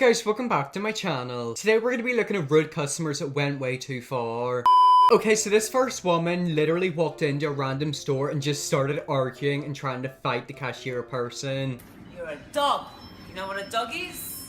guys, welcome back to my channel. Today we're going to be looking at rude customers that went way too far. Okay, so this first woman literally walked into a random store and just started arguing and trying to fight the cashier person. You're a dog. You know what a dog is?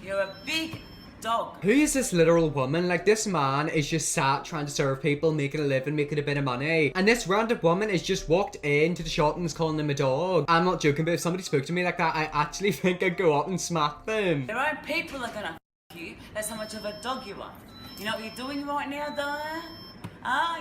You're a big dog. Who is this literal woman? Like, this man is just sat trying to serve people, making a living, making a bit of money. And this random woman has just walked into the shop and is calling him a dog. I'm not joking, but if somebody spoke to me like that, I actually think I'd go up and smack them. Their own people are gonna you. That's how much of a dog you are. You know what you're doing right now, Diane?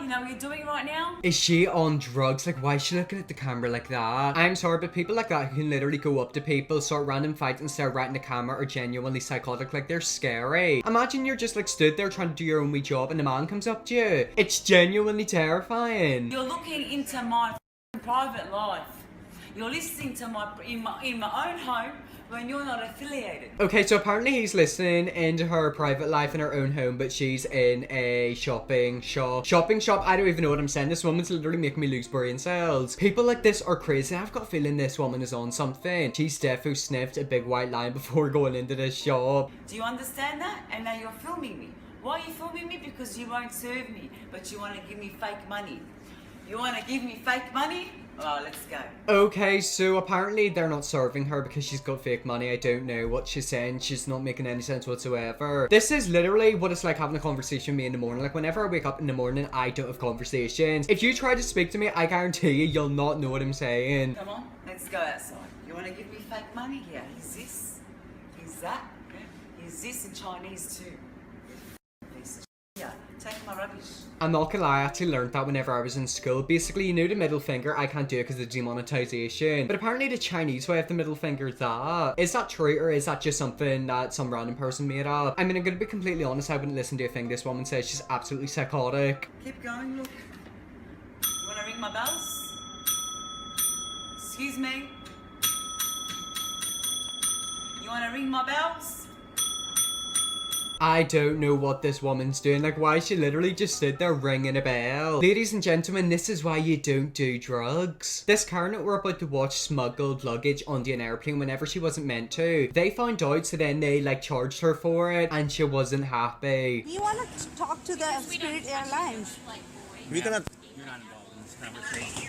You know what you're doing right now? Is she on drugs? Like, why is she looking at the camera like that? I'm sorry, but people like that who can literally go up to people, start random fights and stare right in the camera are genuinely psychotic. Like, they're scary. Imagine you're just like stood there trying to do your own wee job and a man comes up to you. It's genuinely terrifying. You're looking into my private life. You're listening to in my own home when you're not affiliated. Okay, so apparently he's listening into her private life in her own home, but she's in a shopping shop. I don't even know what I'm saying. This woman's literally making me lose brain cells. People like this are crazy. I've got a feeling this woman is on something. She's defo sniffed a big white line before going into this shop. Do you understand that? And now you're filming me. Why are you filming me? Because you won't serve me, but you want to give me fake money. You want to give me fake money? Oh, let's go. Okay, so apparently they're not serving her because she's got fake money. I don't know what she's saying. She's not making any sense whatsoever. This is literally what it's like having a conversation with me in the morning. Like, whenever I wake up in the morning, I don't have conversations. If you try to speak to me, I guarantee you, you'll not know what I'm saying. Come on, let's go outside. You want to give me fake money? Here, here's this. Here's that. Here's this in Chinese too. Yeah, take my rubbish. I'm not gonna lie, I actually learned that whenever I was in school. Basically, you know the middle finger, I can't do it because of demonetization. But apparently the Chinese way of the middle finger is that. Is that true, or is that just something that some random person made up? I mean, I'm gonna be completely honest, I wouldn't listen to a thing this woman says. She's absolutely psychotic. Keep going, look. You wanna ring my bells? Excuse me? You wanna ring my bells? I don't know what this woman's doing. Like, why she literally just stood there ringing a bell. Ladies and gentlemen, this is why you don't do drugs. This Karen that we're about to watch smuggled luggage onto an airplane whenever she wasn't meant to. They found out, so then they like charged her for it, and she wasn't happy. We want to talk to the Spirit Airlines. You're not involved in this conversation.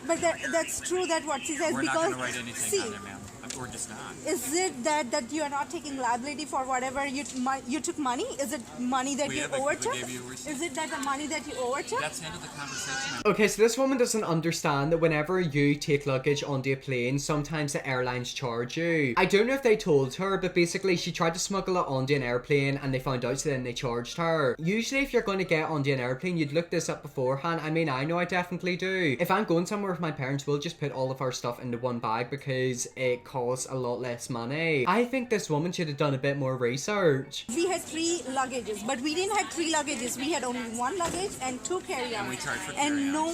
But that's true that what she says. We're because not going to write anything on there, ma'am. We're just not. Is it that you are not taking liability for whatever you took money? Is it money that you overtook? Is it that the money that you overtook? That's the end of the conversation. Okay, so this woman doesn't understand that whenever you take luggage onto a plane, sometimes the airlines charge you. I don't know if they told her, but basically she tried to smuggle it onto an airplane and they found out, so then they charged her. Usually if you're going to get onto an airplane, you'd look this up beforehand. I mean, I know I definitely do. If I'm going somewhere with my parents, we'll just put all of our stuff into one bag because it costs a lot less money. I think this woman should have done a bit more research. We had 3 luggages, but we didn't have 3 luggages. We had only 1 luggage and 2 carry-ons. And we charge for and no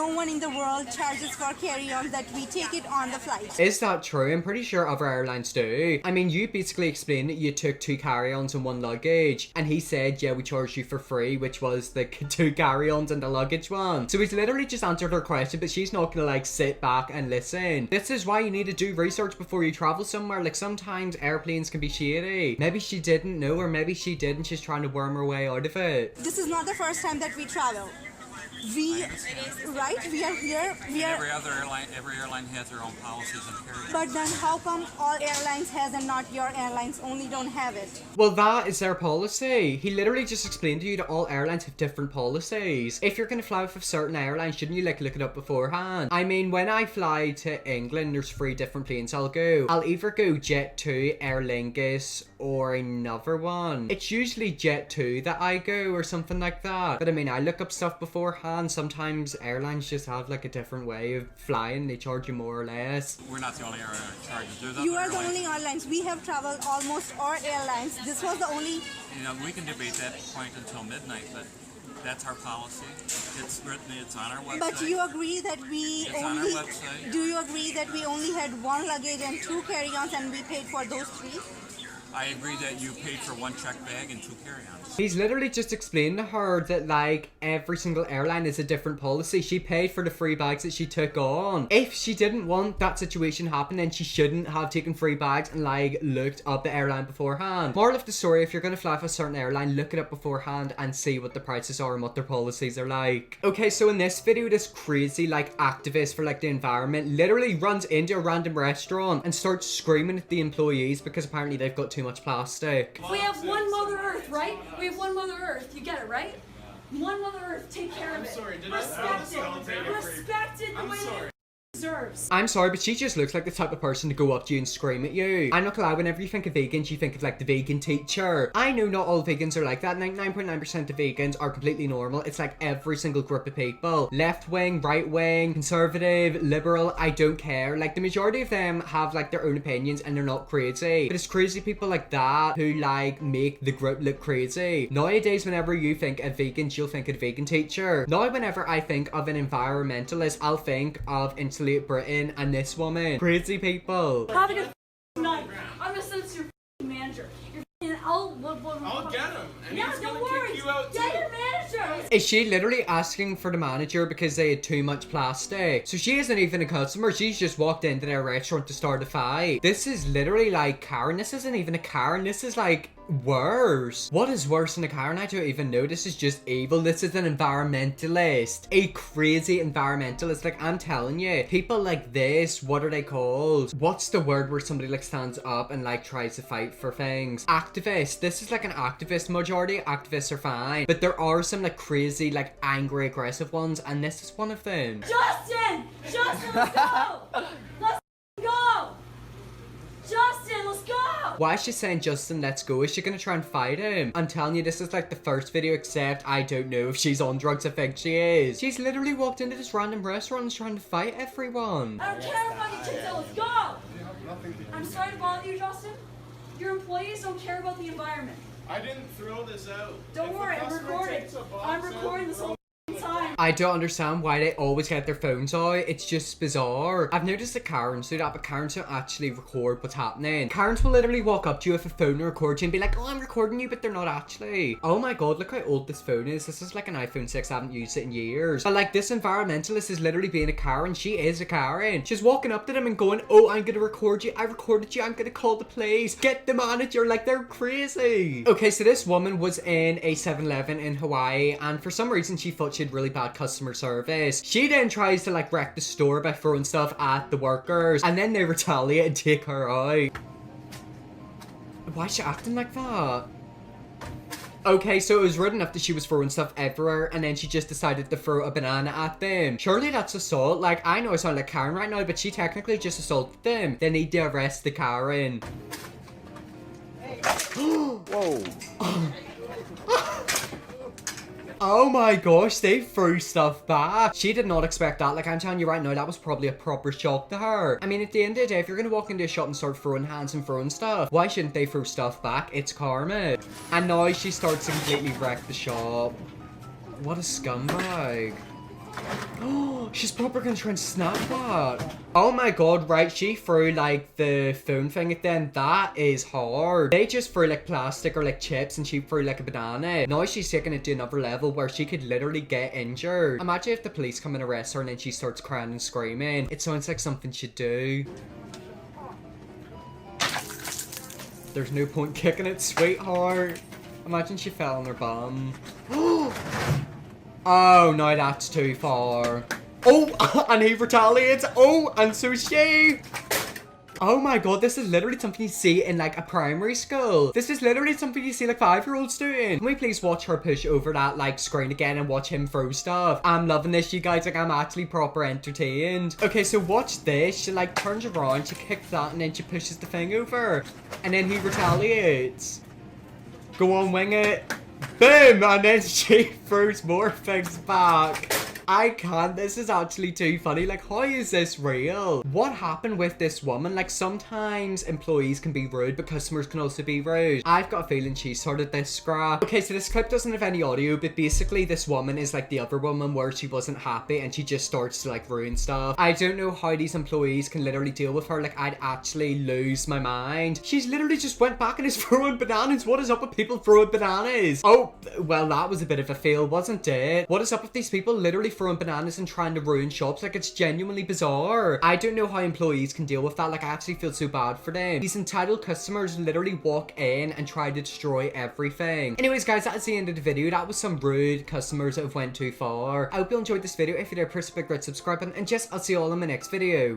one in the world charges for carry-ons that we take it on the flight. Is that true? I'm pretty sure other airlines do. I mean, you basically explained that you took 2 carry-ons and 1 luggage, and he said, yeah, we charged you for free, which was the 2 carry-ons and the luggage one. So he's literally just answered her question, but she's not gonna like sit back and listen. This is why you need to do research before you travel somewhere. Like, sometimes airplanes can be shady. Maybe she didn't know, or maybe she did and she's trying to worm her way out of it. This is not the first time that we travel. We are here. Every airline has their own policies and carry-ons. But then how come all airlines has and not your airlines only don't have it? Well, that is their policy. He literally just explained to you that all airlines have different policies. If you're gonna fly with a certain airline, shouldn't you like look it up beforehand? I mean, when I fly to England, there's 3 different planes I'll go. I'll either go Jet 2, Aer Lingus, or another one. It's usually Jet 2 that I go, or something like that. But I mean, I look up stuff beforehand. Sometimes airlines just have like a different way of flying. They charge you more or less. We're not the only airline charges. You are the only airlines. We have traveled almost all airlines. This was the only... You know, we can debate that point until midnight, but that's our policy. It's written, it's on our website. But you agree that we It's on our website. Do you agree that we only had 1 luggage and 2 carry-ons and we paid for those 3? I agree that you paid for 1 check bag and 2 carry-ons. He's literally just explained to her that, like, every single airline is a different policy. She paid for the free bags that she took on. If she didn't want that situation happening, she shouldn't have taken free bags and, like, looked up the airline beforehand. Moral of the story, if you're gonna fly for a certain airline, look it up beforehand and see what the prices are and what their policies are like. Okay, so in this video, this crazy, like, activist for, like, the environment literally runs into a random restaurant and starts screaming at the employees because apparently they've got too much plastic. We have one Mother Earth, right? We have one Mother Earth. You get it, right? One Mother Earth. Take care of it. Respect it. Respect it the way it deserves. I'm sorry, but she just looks like the type of person to go up to you and scream at you. I'm not gonna lie, whenever you think of vegans, you think of like the vegan teacher. I know not all vegans are like that. 99.9% of vegans are completely normal. It's like every single group of people. Left wing, right wing, conservative, liberal, I don't care. Like the majority of them have like their own opinions and they're not crazy. But it's crazy people like that who like make the group look crazy. Nowadays, whenever you think of vegans, you'll think of a vegan teacher. Now, whenever I think of an environmentalist, I'll think of Insulate Britain and this woman. Crazy people. Have a good night. I'm gonna send it to your manager. I'll get him. And yeah, he's don't gonna worry. kick you out Get too. your manager. Is she literally asking for the manager because they had too much plastic? So she isn't even a customer. She's just walked into their restaurant to start a fight. This is literally like Karen. This isn't even a Karen. This is like worse. What is worse than a Karen? I don't even know. This is just evil. This is an environmentalist. A crazy environmentalist. Like, I'm telling you, people like this, what are they called? What's the word where somebody like stands up and like tries to fight for things? Activist. This is like an activist. Majority of activists are fine, but there are some like crazy, like angry, aggressive ones, and this is one of them. Justin! Justin, let's go! Let's go! Justin, let's go! Why is she saying, Justin, let's go? Is she gonna try and fight him? I'm telling you, this is like the first video, except I don't know if she's on drugs. I think she is. She's literally walked into this random restaurant and is trying to fight everyone. I don't care about you kids, let's go! I'm sorry to bother you, Justin. Your employees don't care about the environment. I didn't throw this out. Don't If a worry, I'm customer recording. takes a box I'm out, recording this whole time. I don't understand why they always get their phones out. It's just bizarre. I've noticed that Karens do that, but Karens don't actually record what's happening. Karens will literally walk up to you with a phone and record you and be like, oh, I'm recording you, but they're not actually. Oh my god, look how old this phone is. This is like an iPhone 6. I haven't used it in years. But like, this environmentalist is literally being a Karen. She is a Karen. She's walking up to them and going, oh, I'm gonna record you. I recorded you. I'm gonna call the police. Get the manager. Like, they're crazy. Okay, so this woman was in a 7-Eleven in Hawaii, and for some reason she thought she had really bad customer service. She then tries to like wreck the store by throwing stuff at the workers, and then they retaliate and take her out. Why is she acting like that? Okay, so it was rude enough that she was throwing stuff everywhere, and then she just decided to throw a banana at them. Surely that's assault. Like, I know I sound like Karen right now, but she technically just assaulted them. They need to arrest the Karen. Whoa. Oh my gosh, they threw stuff back. She did not expect that. Like, I'm telling you right now, that was probably a proper shock to her. I mean, at the end of the day, if you're gonna walk into a shop and start throwing hands and throwing stuff, why shouldn't they throw stuff back? It's karma. And now she starts to completely wreck the shop. What a scumbag. Oh, she's probably gonna try and snap that. Oh my god, right, she threw like the phone thing at them. That is hard. They just threw like plastic or like chips, and she threw like a banana. Now she's taking it to another level where she could literally get injured. Imagine if the police come and arrest her and then she starts crying and screaming. It sounds like something she'd do. There's no point kicking it, sweetheart. Imagine she fell on her bum. Oh, no, that's too far. Oh, and he retaliates. Oh, and so she. Oh my god, this is literally something you see in like a primary school. This is literally something you see like 5-year-olds doing. Can we please watch her push over that like screen again and watch him throw stuff? I'm loving this, you guys. Like, I'm actually proper entertained. Okay, so watch this. She like turns around, she kicks that, and then she pushes the thing over. And then he retaliates. Go on, wing it. Boom! And then she throws more things back. I can't. This is actually too funny. Like, how is this real? What happened with this woman? Like, sometimes employees can be rude, but customers can also be rude. I've got a feeling she started this scrap. Okay, so this clip doesn't have any audio, but basically this woman is like the other woman where she wasn't happy and she just starts to like ruin stuff. I don't know how these employees can literally deal with her. Like, I'd actually lose my mind. She's literally just went back and is throwing bananas. What is up with people throwing bananas? Oh, well, that was a bit of a fail, wasn't it? What is up with these people literally throwing bananas and trying to ruin shops? Like, it's genuinely bizarre. I don't know how employees can deal with that. Like, I actually feel so bad for them. These entitled customers literally walk in and try to destroy everything. Anyways, guys, that's the end of the video. That was some rude customers that have went too far. I hope you enjoyed this video. If you did, press the big red subscribe button, and just I'll see you all in my next video.